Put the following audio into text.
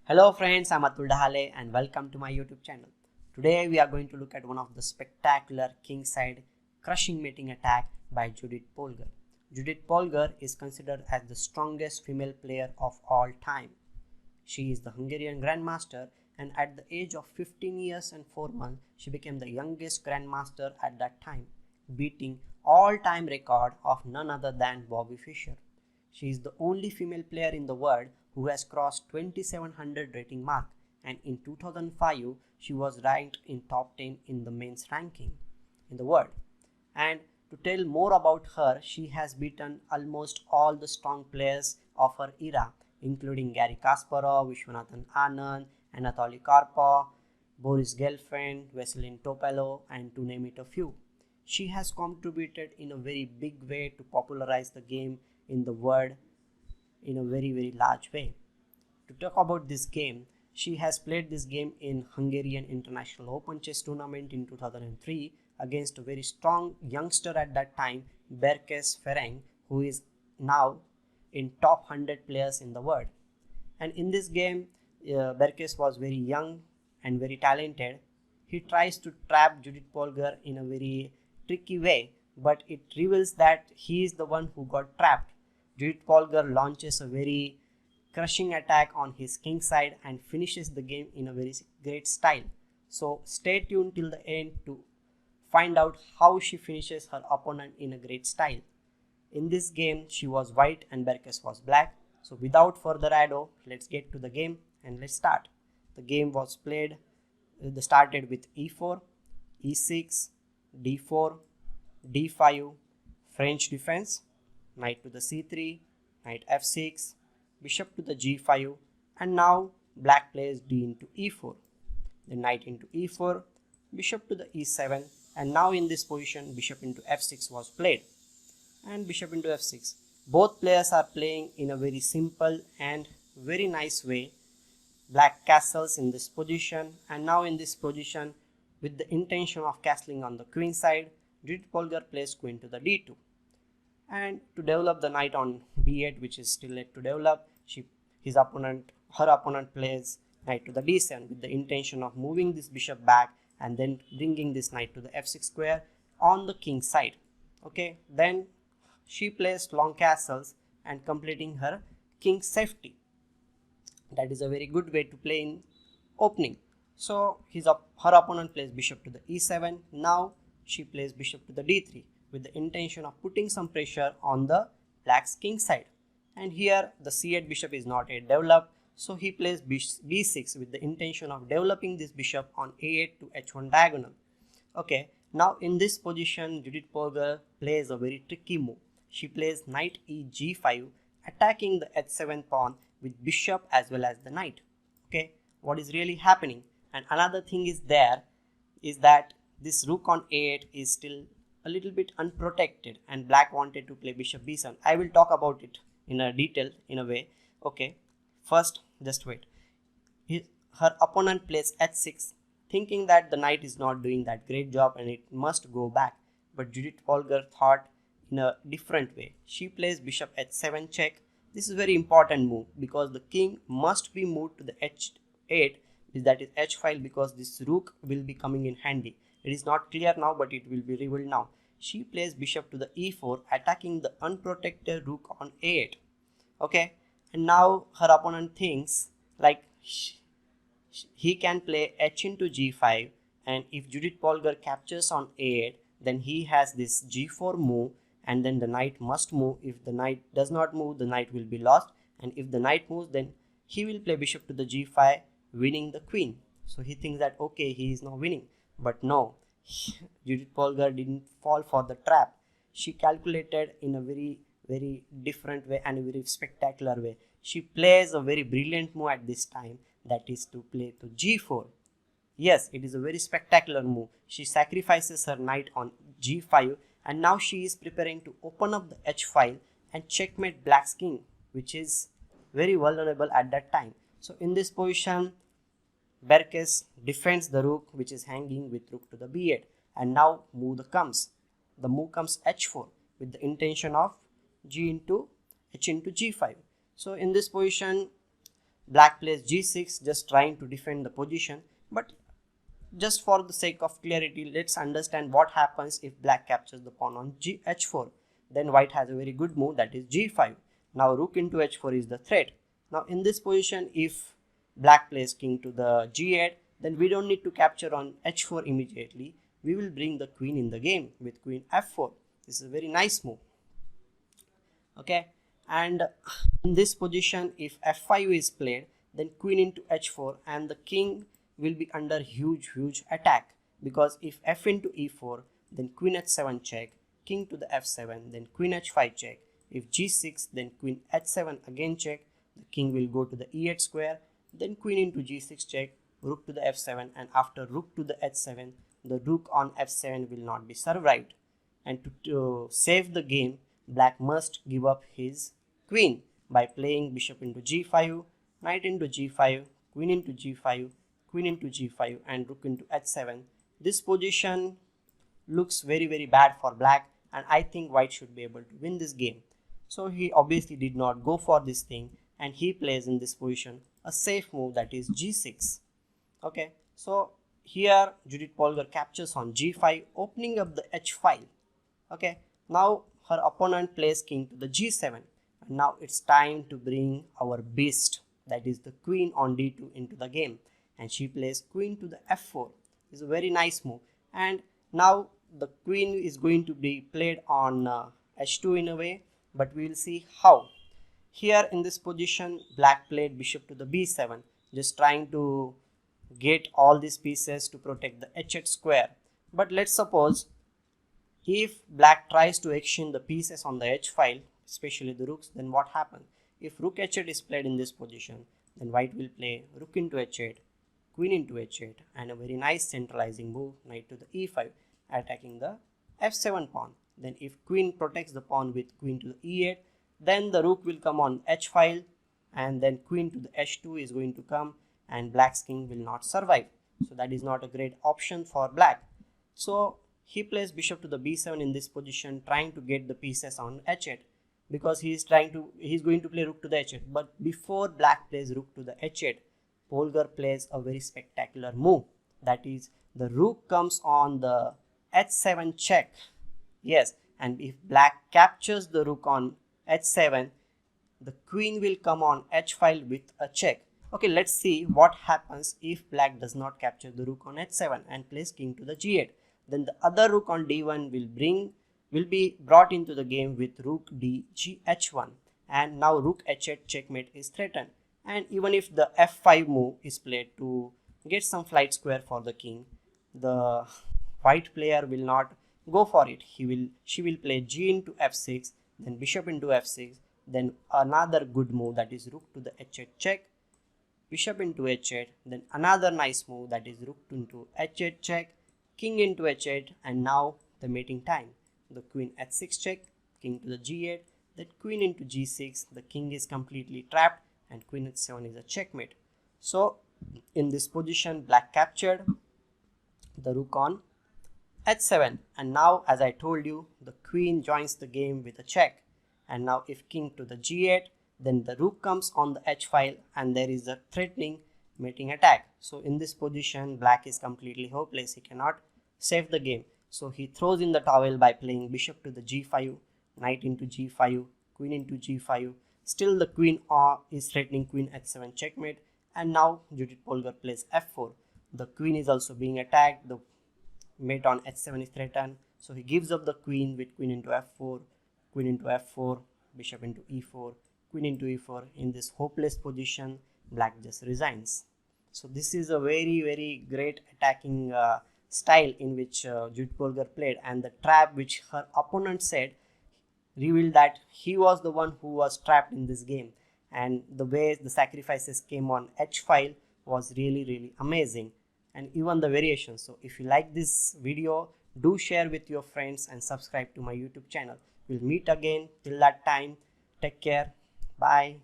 Hello friends, I'm Atul Dahale and welcome to my YouTube channel. Today we are going to look at one of the spectacular Kingside crushing mating attack by Judit Polgar. Judit Polgar is considered as the strongest female player of all time. She is the Hungarian Grandmaster and at the age of 15 years and 4 months, she became the youngest Grandmaster at that time, beating all-time record of none other than Bobby Fischer. She is the only female player in the world who has crossed 2700 rating mark, and in 2005 she was ranked in top 10 in the men's ranking in the world. And to tell more about her, she has beaten almost all the strong players of her era, including Garry Kasparov, Vishwanathan Anand, Anatoly Karpov, Boris Gelfand, Veselin Topalov, and to name it a few. She has contributed in a very big way to popularize the game in the world in a very large way. To talk about this game, she has played this game in Hungarian International Open Chess Tournament in 2003 against a very strong youngster at that time, Berkes, who is now in top 100 players in the world. And in this game, Berkes was very young and very talented. He tries to trap Judit Polgar in a very tricky way, but it reveals that he is the one who got trapped. Judit Polgar launches a very crushing attack on his kingside and finishes the game in a very great style. So stay tuned till the end to find out how she finishes her opponent in a great style. In this game, she was white and Berkes was black. So without further ado, let's get to the game and let's start. The game was started with e4, e6, d4, d5, French defense, knight to the c3, knight f6, bishop to the g5, and now black plays d into e4, then knight into e4, bishop to the e7, and now in this position bishop into f6 was played, and bishop into f6. Both players are playing in a very simple and very nice way. Black castles in this position, and now in this position with the intention of castling on the queen side, Judit Polgar plays queen to the d2. And to develop the knight on b8, which is still yet to develop, her opponent plays knight to the d7 with the intention of moving this bishop back and then bringing this knight to the f6 square on the king side. Okay, then she plays long castles and completing her king safety. That is a very good way to play in opening. So her opponent plays bishop to the e7. Now she plays bishop to the d3 with the intention of putting some pressure on the black's king side. And here the c8 bishop is not yet developed, so he plays b6 with the intention of developing this bishop on a8 to h1 diagonal. Okay, now in this position Judit Polgar plays a very tricky move. She plays knight e g5, attacking the h7 pawn with bishop as well as the knight. Okay, what is really happening? And another thing is that this rook on a8 is still a little bit unprotected and black wanted to play bishop b7. I will talk about it in a detail in a way. Okay, first just wait. Her opponent plays h6, thinking that the knight is not doing that great job and it must go back, but Judit Polgar thought in a different way. She plays bishop h7 check. This is a very important move because the king must be moved to the h8, that is h file, because this rook will be coming in handy. It is not clear now, but it will be revealed now. She plays bishop to the e4, attacking the unprotected rook on a8. Okay, and now her opponent thinks like he can play h into g5, and if Judit Polgar captures on a8, then he has this g4 move, and then the knight must move. If the knight does not move, the knight will be lost, and if the knight moves, then he will play bishop to the g5, winning the queen. So he thinks that okay, he is now winning. But no, Judit Polgar didn't fall for the trap. She calculated in a very different way and a very spectacular way. She plays a very brilliant move at this time, that is to play to g4. Yes, it is a very spectacular move. She sacrifices her knight on g5, and now she is preparing to open up the h file and checkmate black's king, which is very vulnerable at that time. So in this position, Berkes defends the rook which is hanging with rook to the b8, and now the move comes h4 with the intention of h into g5. So in this position black plays g6, just trying to defend the position. But just for the sake of clarity, let's understand what happens if black captures the pawn on h4. Then white has a very good move, that is g5. Now rook into h4 is the threat. Now in this position, if black plays king to the g8, then we don't need to capture on h4 immediately. We will bring the queen in the game with queen f4. This is a very nice move. Okay, and in this position, if f5 is played, then queen into h4, and the king will be under huge attack, because if f into e4, then queen h7 check, king to the f7, then queen h5 check. If g6, then queen h7 again check, the king will go to the e8 square, then queen into g6 check, rook to the f7, and after rook to the h7, the rook on f7 will not be survived. And to save the game, black must give up his queen by playing bishop into g5, knight into g5, queen into g5, queen into g5, and rook into h7. This position looks very bad for black, and I think white should be able to win this game. So he obviously did not go for this thing, and he plays in this position a safe move, that is g6. Okay, so here Judit Polgar captures on g5, opening up the h file. Okay, now her opponent plays king to the g7, and now it's time to bring our beast, that is the queen on d2, into the game, and she plays queen to the f4. It's a very nice move, and now the queen is going to be played on h2 in a way, but we will see how. Here in this position, black played bishop to the b7, just trying to get all these pieces to protect the h8 square. But let's suppose if black tries to exchange the pieces on the h file, especially the rooks, then what happens? If rook h8 is played in this position, then white will play rook into h8, queen into h8, and a very nice centralizing move, knight to the e5, attacking the f7 pawn. Then if queen protects the pawn with queen to the e8, then the rook will come on h file, and then queen to the h2 is going to come, and black's king will not survive. So that is not a great option for black. So he plays bishop to the b7 in this position, trying to get the pieces on h8, because he's going to play rook to the h8. But before black plays rook to the h8, Polgar plays a very spectacular move, that is the rook comes on the h7 check. Yes, and if black captures the rook on h7, the queen will come on h file with a check. Okay, let's see what happens if black does not capture the rook on h7 and plays king to the g8. Then the other rook on d1 will be brought into the game with rook d h1, and now rook h8 checkmate is threatened. And even if the f5 move is played to get some flight square for the king, the white player will not go for it. She will play g into f6, then bishop into f6, then another good move, that is rook to the h8 check, bishop into h8, then another nice move, that is rook into h8 check, king into h8, and now the mating time. The queen h6 check, king to the g8, then queen into g6, the king is completely trapped, and queen h7 is a checkmate. So in this position, black captured the rook on h7, and now, as I told you, the queen joins the game with a check. And now if king to the g8, then the rook comes on the h file, and there is a threatening mating attack. So in this position, black is completely hopeless. He cannot save the game. So he throws in the towel by playing bishop to the g5, knight into g5, queen into g5. Still the queen is threatening queen h7 checkmate, and now Judit Polgar plays f4. The queen is also being attacked. The mate on h7 is threatened, so he gives up the queen with queen into f4, queen into f4, bishop into e4, queen into e4. In this hopeless position, black just resigns. So this is a very great attacking style in which Judit Polgar played, and the trap which her opponent said revealed that he was the one who was trapped in this game, and the way the sacrifices came on h file was really amazing, and even the variations. So if you like this video, do share with your friends and subscribe to my YouTube channel. We'll meet again. Till that time, take care. Bye.